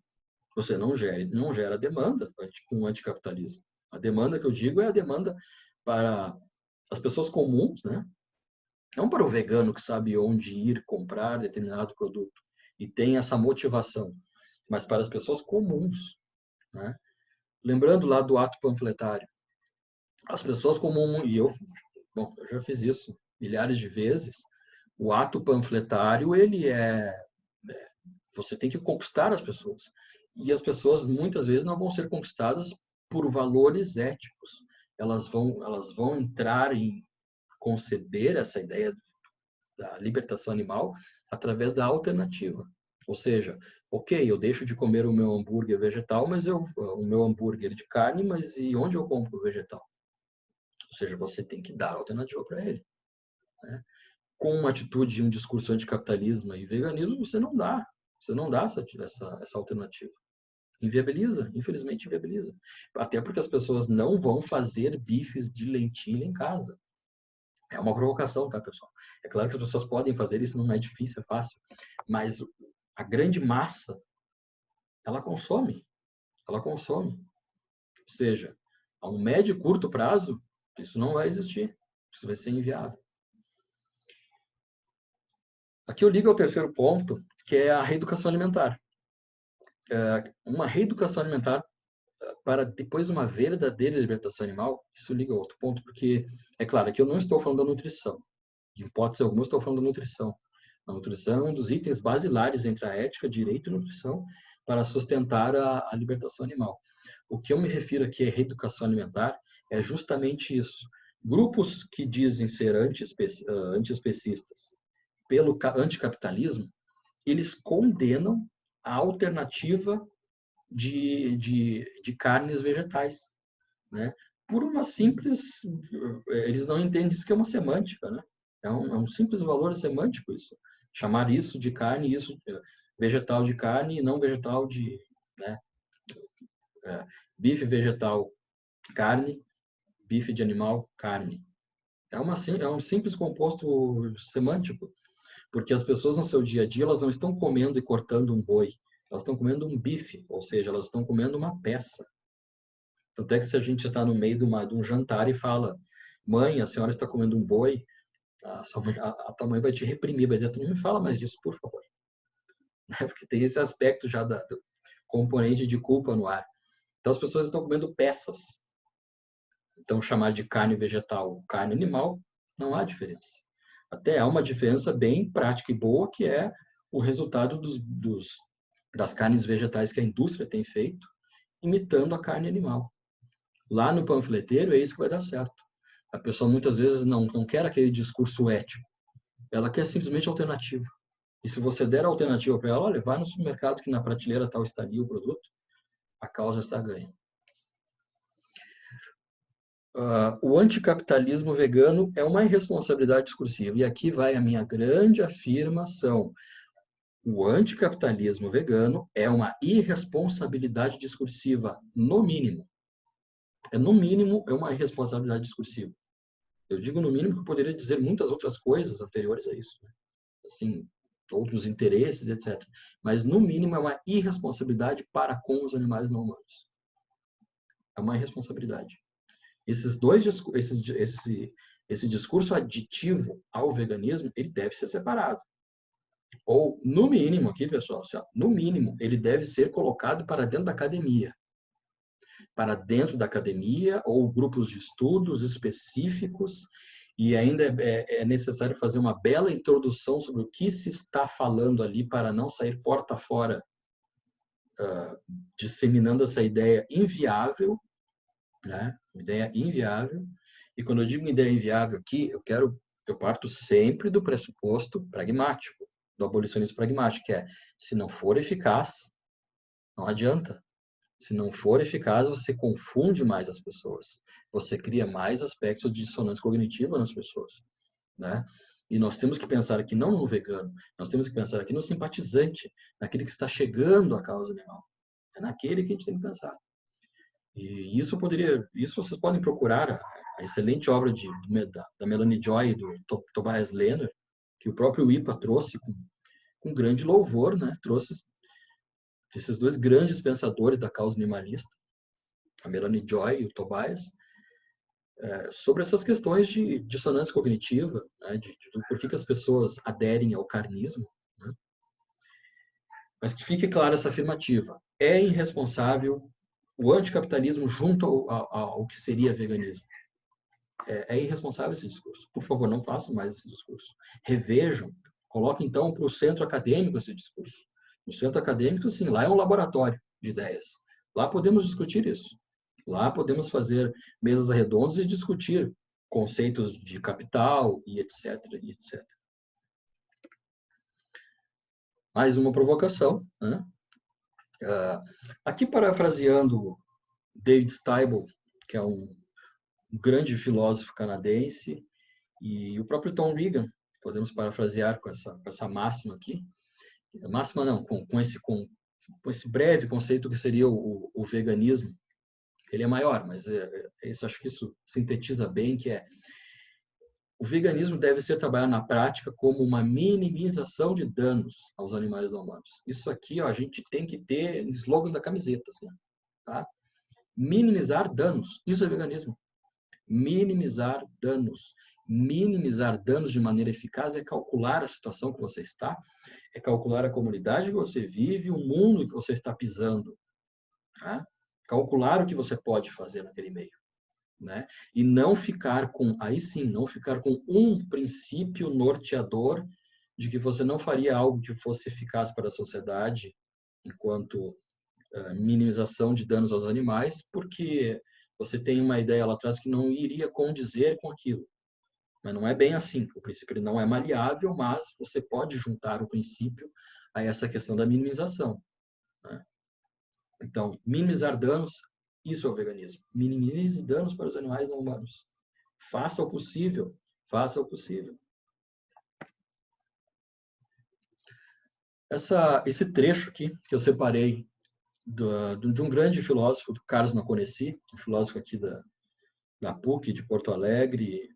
você não gera demanda com o anticapitalismo. A demanda que eu digo é a demanda para as pessoas comuns, né? Não para o vegano que sabe onde ir comprar determinado produto e tem essa motivação, mas para as pessoas comuns, né? Lembrando lá do ato panfletário, as pessoas comuns, e eu já fiz isso milhares de vezes, o ato panfletário, você tem que conquistar as pessoas. E as pessoas muitas vezes não vão ser conquistadas por valores éticos. Elas vão entrar em conceber essa ideia da libertação animal através da alternativa. Ou seja, ok, eu deixo de comer o meu hambúrguer vegetal, mas o meu hambúrguer de carne, mas e onde eu compro o vegetal? Ou seja, você tem que dar alternativa para ele, né? Com uma atitude e um discurso anticapitalismo e veganismo, você não dá essa alternativa. Inviabiliza, infelizmente inviabiliza. Até porque as pessoas não vão fazer bifes de lentilha em casa. É uma provocação, tá, pessoal? É claro que as pessoas podem fazer isso, não é difícil, é fácil. Mas a grande massa, ela consome. Ela consome. Ou seja, a um médio e curto prazo, isso não vai existir. Isso vai ser inviável. Aqui eu ligo ao terceiro ponto, que é a reeducação alimentar. Uma reeducação alimentar para depois uma verdadeira libertação animal, isso liga a outro ponto, porque é claro que eu não estou falando da nutrição. De hipótese alguma, eu estou falando da nutrição. A nutrição é um dos itens basilares entre a ética, direito e nutrição para sustentar a libertação animal. O que eu me refiro aqui é reeducação alimentar, é justamente isso. Grupos que dizem ser antiespecistas pelo anticapitalismo, eles condenam a alternativa de carnes vegetais, né? Por uma simples... Eles não entendem isso que é uma semântica, né? É um simples valor semântico isso. Chamar isso de carne, isso vegetal de carne e não vegetal de... Né? Bife vegetal, carne, bife de animal, carne. É um simples composto semântico, porque as pessoas no seu dia a dia, elas não estão comendo e cortando um boi, elas estão comendo um bife, ou seja, elas estão comendo uma peça. Tanto é que se a gente está no meio de um jantar e fala, mãe, a senhora está comendo um boi, a tua mãe vai te reprimir, vai dizer, tu não me fala mais disso, por favor. Porque tem esse aspecto já do componente de culpa no ar. Então as pessoas estão comendo peças. Então chamar de carne vegetal, carne animal, não há diferença. Até há uma diferença bem prática e boa, que é o resultado das carnes vegetais que a indústria tem feito, imitando a carne animal. Lá no panfleteiro é isso que vai dar certo. A pessoa muitas vezes não quer aquele discurso ético. Ela quer simplesmente alternativa. E se você der a alternativa para ela, olha, vai no supermercado que na prateleira tal estaria o produto, a causa está ganha. O anticapitalismo vegano é uma irresponsabilidade discursiva. E aqui vai a minha grande afirmação. O anticapitalismo vegano é uma irresponsabilidade discursiva, no mínimo. No mínimo, é uma irresponsabilidade discursiva. Eu digo no mínimo que eu poderia dizer muitas outras coisas anteriores a isso, né? Assim, outros interesses, etc. Mas, no mínimo, é uma irresponsabilidade para com os animais não humanos. É uma irresponsabilidade. Esse discurso aditivo ao veganismo, ele deve ser separado. Ou, no mínimo, aqui, pessoal, no mínimo, ele deve ser colocado para dentro da academia. Para dentro da academia ou grupos de estudos específicos, e ainda é necessário fazer uma bela introdução sobre o que se está falando ali para não sair porta fora, disseminando essa ideia inviável, né? Ideia inviável. E quando eu digo ideia inviável aqui, eu parto sempre do pressuposto pragmático, do abolicionismo pragmático, que é, se não for eficaz, não adianta. Se não for eficaz, você confunde mais as pessoas. Você cria mais aspectos de dissonância cognitiva nas pessoas, né? E nós temos que pensar aqui não no vegano, nós temos que pensar aqui no simpatizante, naquele que está chegando à causa animal. É naquele que a gente tem que pensar. E isso vocês podem procurar a excelente obra da Melanie Joy e do Tobias Lehner, que o próprio IPA trouxe com grande louvor, né? Trouxe esses dois grandes pensadores da causa animalista, a Melanie Joy e o Tobias, sobre essas questões de dissonância cognitiva, né? de por que as pessoas aderem ao carnismo, né? Mas que fique clara essa afirmativa. É irresponsável o anticapitalismo junto ao que seria veganismo. É irresponsável esse discurso. Por favor, não façam mais esse discurso. Revejam. Coloquem, então, para o centro acadêmico esse discurso. No centro acadêmico, sim, lá é um laboratório de ideias. Lá podemos discutir isso. Lá podemos fazer mesas redondas e discutir conceitos de capital e etc. E etc. Mais uma provocação, né? Aqui parafraseando David Steibel, que é um grande filósofo canadense, e o próprio Tom Regan, podemos parafrasear com essa máxima aqui. Máxima não, com esse breve conceito que seria o veganismo. Ele é maior, mas acho que isso sintetiza bem, que o veganismo deve ser trabalhado na prática como uma minimização de danos aos animais não humanos. Isso aqui, ó, a gente tem que ter no slogan da camiseta, assim, tá? Minimizar danos, isso é veganismo. Minimizar danos. Minimizar danos de maneira eficaz é calcular a situação que você está, é calcular a comunidade que você vive, o mundo que você está pisando. Tá? Calcular o que você pode fazer naquele meio. Né? E não ficar aí sim, não ficar com um princípio norteador de que você não faria algo que fosse eficaz para a sociedade enquanto minimização de danos aos animais, porque você tem uma ideia lá atrás que não iria condizer com aquilo. Mas não é bem assim. O princípio ele não é maleável, mas você pode juntar o princípio a essa questão da minimização. Né? Então, minimizar danos, isso é o veganismo. Minimize danos para os animais não humanos. Faça o possível. Faça o possível. Esse trecho aqui, que eu separei de um grande filósofo, do Carlos Naconeci, um filósofo aqui da PUC de Porto Alegre,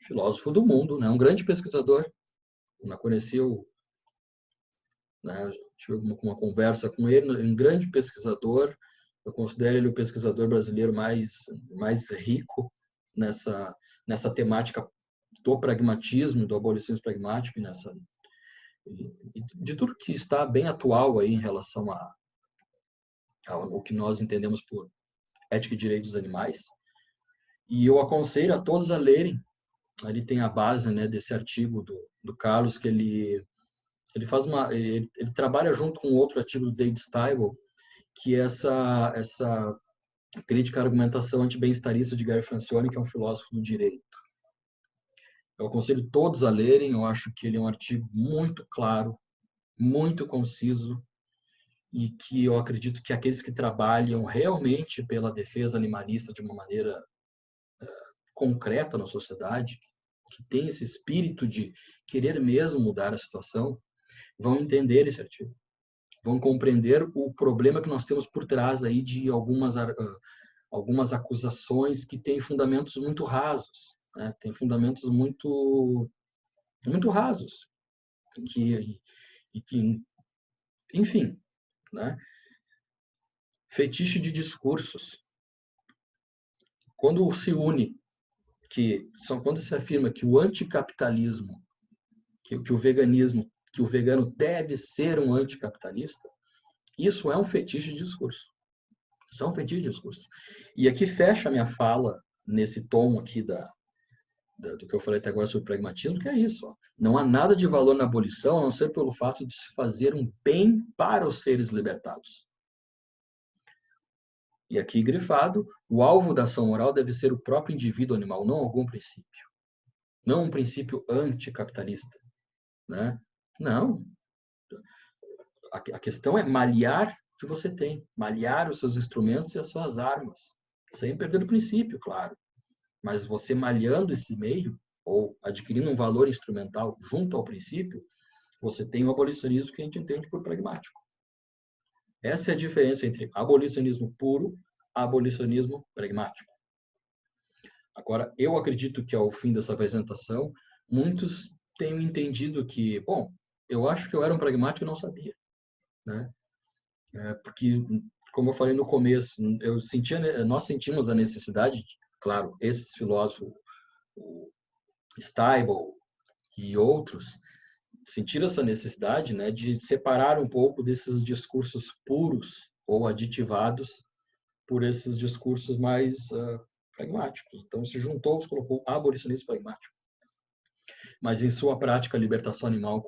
filósofo do mundo, né? Um grande pesquisador. Eu Naconeci, né? Tive uma conversa com ele, um grande pesquisador. Eu considero ele o pesquisador brasileiro mais rico nessa temática do pragmatismo, do abolicionismo pragmático, de tudo que está bem atual aí em relação ao que nós entendemos por ética e direitos dos animais. E eu aconselho a todos a lerem. Ali tem a base, né, desse artigo do Carlos, que ele trabalha junto com outro artigo do David Steibel, que é essa crítica à argumentação anti-bem-estarista de Gary Francione, que é um filósofo do direito. Eu aconselho todos a lerem, eu acho que ele é um artigo muito claro, muito conciso, e que eu acredito que aqueles que trabalham realmente pela defesa animalista de uma maneira concreta na sociedade, que tem esse espírito de querer mesmo mudar a situação, vão entender esse artigo. Vão compreender o problema que nós temos por trás aí de algumas acusações que têm fundamentos muito rasos, né? Tem fundamentos muito rasos, que enfim, né? Fetiche de discursos. Quando se une quando se afirma que o anticapitalismo, que o veganismo, que o vegano deve ser um anticapitalista, isso é um fetiche de discurso. Isso é um fetiche de discurso. E aqui fecha a minha fala nesse tom aqui do que eu falei até agora sobre pragmatismo, que é isso. Ó. Não há nada de valor na abolição, a não ser pelo fato de se fazer um bem para os seres libertados. E aqui grifado, o alvo da ação moral deve ser o próprio indivíduo animal, não algum princípio. Não um princípio anticapitalista. Né? Não. A questão é malhar o que você tem. Malhar os seus instrumentos e as suas armas. Sem perder o princípio, claro. Mas você malhando esse meio, ou adquirindo um valor instrumental junto ao princípio, você tem o abolicionismo que a gente entende por pragmático. Essa é a diferença entre abolicionismo puro e abolicionismo pragmático. Agora, eu acredito que ao fim dessa apresentação, muitos tenham entendido que, bom, eu acho que eu era um pragmático e não sabia, né? Porque, como eu falei no começo, nós sentimos a necessidade, claro, esses filósofos, o Steibl e outros, sentiram essa necessidade, né, de separar um pouco desses discursos puros ou aditivados por esses discursos mais pragmáticos. Então, se juntou, se colocou abolicionismo pragmático. Mas, em sua prática, a libertação animal,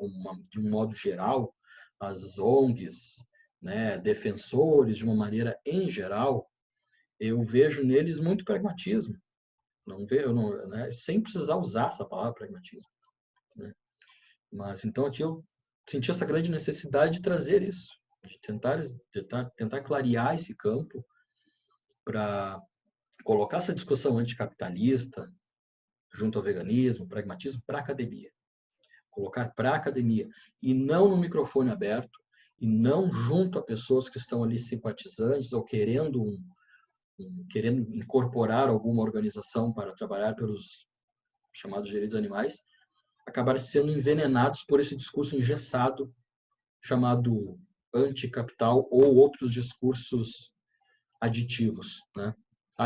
de um modo geral, as ONGs, né, defensores, de uma maneira em geral, eu vejo neles muito pragmatismo. Não vejo, né, sem precisar usar essa palavra pragmatismo. Né? Mas, então, aqui eu senti essa grande necessidade de trazer isso, de tentar clarear esse campo para colocar essa discussão anticapitalista junto ao veganismo, pragmatismo, para a academia. Colocar para a academia e não no microfone aberto e não junto a pessoas que estão ali simpatizantes ou querendo incorporar alguma organização para trabalhar pelos chamados direitos animais, acabar sendo envenenados por esse discurso engessado chamado anticapital ou outros discursos aditivos, né?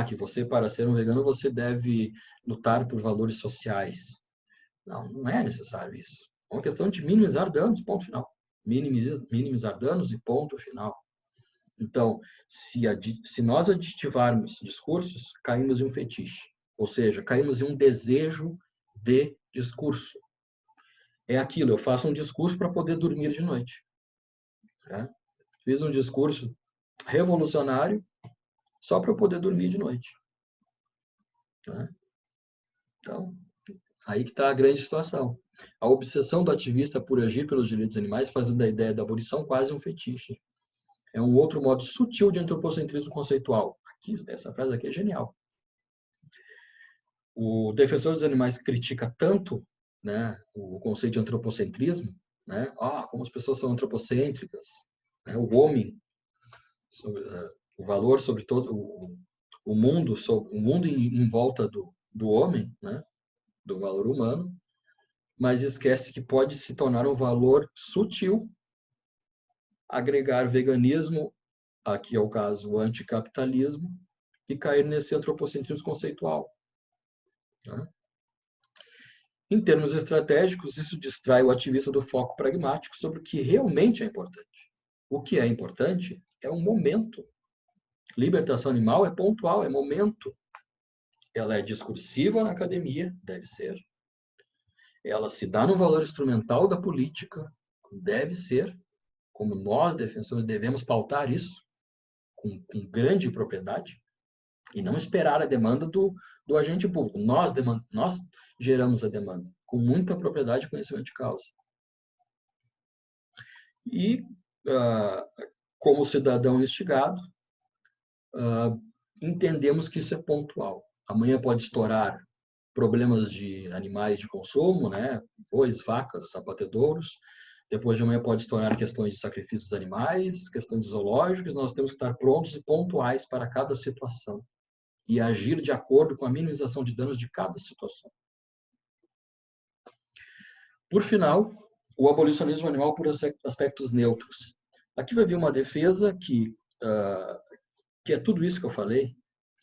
Que você, para ser um vegano, você deve lutar por valores sociais. Não é necessário isso. É uma questão de minimizar danos, ponto final. Minimizar danos e ponto final. Então, se nós aditivarmos discursos, caímos em um fetiche. Ou seja, caímos em um desejo de discurso. É aquilo, eu faço um discurso para poder dormir de noite. Né? Fiz um discurso revolucionário só para eu poder dormir de noite. Né? Então, aí que está a grande situação. A obsessão do ativista por agir pelos direitos animais faz da ideia da abolição quase um fetiche. É um outro modo sutil de antropocentrismo conceitual. Essa frase aqui é genial. O defensor dos animais critica tanto, né, o conceito de antropocentrismo, né, como as pessoas são antropocêntricas, né, o homem, o valor sobre todo o mundo em volta do homem, né, do valor humano, mas esquece que pode se tornar um valor sutil agregar veganismo, aqui é o caso o anticapitalismo, e cair nesse antropocentrismo conceitual. Né? Em termos estratégicos, isso distrai o ativista do foco pragmático sobre o que realmente é importante. O que é importante é um momento. Libertação animal é pontual, é momento. Ela é discursiva na academia, deve ser. Ela se dá no valor instrumental da política, deve ser. Como nós, defensores, devemos pautar isso com grande propriedade e não esperar a demanda do agente público. Nós geramos a demanda com muita propriedade e conhecimento de causa. E, como cidadão instigado, entendemos que isso é pontual. Amanhã pode estourar problemas de animais de consumo, né? Bois, vacas, abatedouros. Depois de amanhã pode estourar questões de sacrifícios animais, questões zoológicas. Nós temos que estar prontos e pontuais para cada situação e agir de acordo com a minimização de danos de cada situação. Por final, o abolicionismo animal por aspectos neutros. Aqui vai vir uma defesa que é tudo isso que eu falei,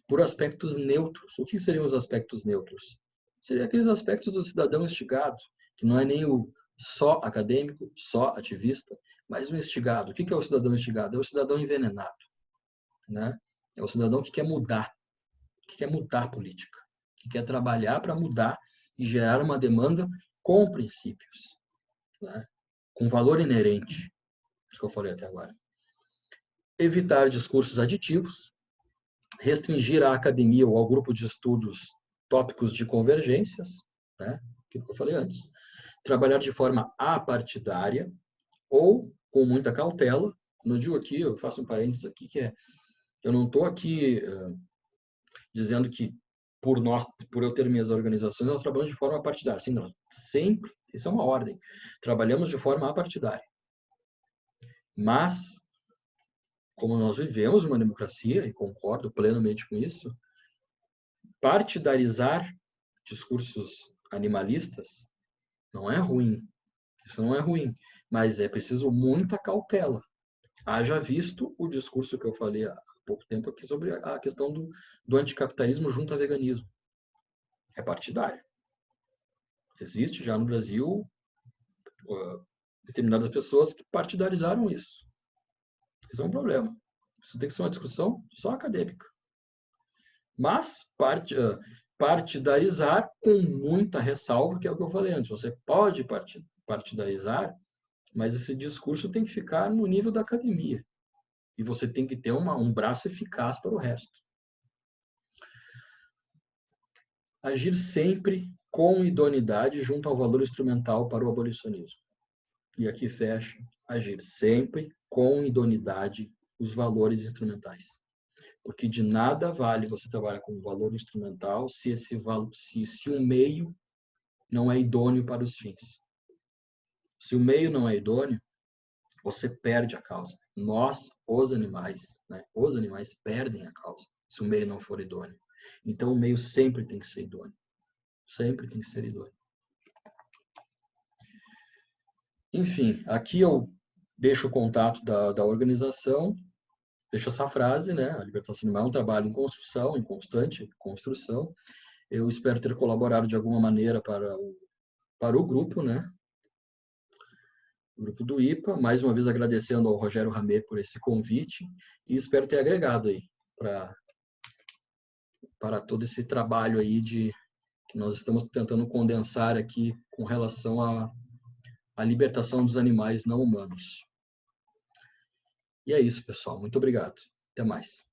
por aspectos neutros. O que seriam os aspectos neutros? Seriam aqueles aspectos do cidadão instigado, que não é nem o só acadêmico, só ativista, mas o instigado. O que é o cidadão instigado? É o cidadão envenenado. Né? É o cidadão que quer mudar a política, que quer trabalhar para mudar e gerar uma demanda com princípios, né? Com valor inerente, isso que eu falei até agora. Evitar discursos aditivos, restringir à academia ou ao grupo de estudos tópicos de convergências, né? Aquilo que eu falei antes. Trabalhar de forma apartidária ou com muita cautela. Não digo aqui, eu faço um parênteses aqui, eu não estou aqui dizendo que por eu ter minhas organizações, nós trabalhamos de forma partidária. Sim, nós sempre, isso é uma ordem, trabalhamos de forma apartidária. Mas, como nós vivemos uma democracia, e concordo plenamente com isso, partidarizar discursos animalistas não é ruim. Isso não é ruim, mas é preciso muita cautela. Haja visto o discurso que eu falei há pouco tempo aqui sobre a questão do anticapitalismo junto ao veganismo. É partidário. Existe já no Brasil determinadas pessoas que partidarizaram isso. Isso é um problema. Isso tem que ser uma discussão só acadêmica. Mas partidarizar com muita ressalva, que é o que eu falei antes. Você pode partidarizar, mas esse discurso tem que ficar no nível da academia. E você tem que ter um braço eficaz para o resto. Agir sempre com idoneidade junto ao valor instrumental para o abolicionismo. E aqui fecha, agir sempre com idoneidade os valores instrumentais. Porque de nada vale você trabalhar com valor instrumental se o meio não é idôneo para os fins. Se o meio não é idôneo, você perde a causa. Nós, os animais perdem a causa se o meio não for idôneo. Então, o meio sempre tem que ser idôneo. Sempre tem que ser idôneo. Enfim, aqui eu deixo o contato da organização, deixo essa frase, né? A libertação animal é um trabalho em construção, em constante construção. Eu espero ter colaborado de alguma maneira para o grupo, né? O grupo do IPA. Mais uma vez agradecendo ao Rogério Ramê por esse convite e espero ter agregado aí para todo esse trabalho aí que nós estamos tentando condensar aqui com relação à libertação dos animais não humanos. E é isso, pessoal. Muito obrigado. Até mais.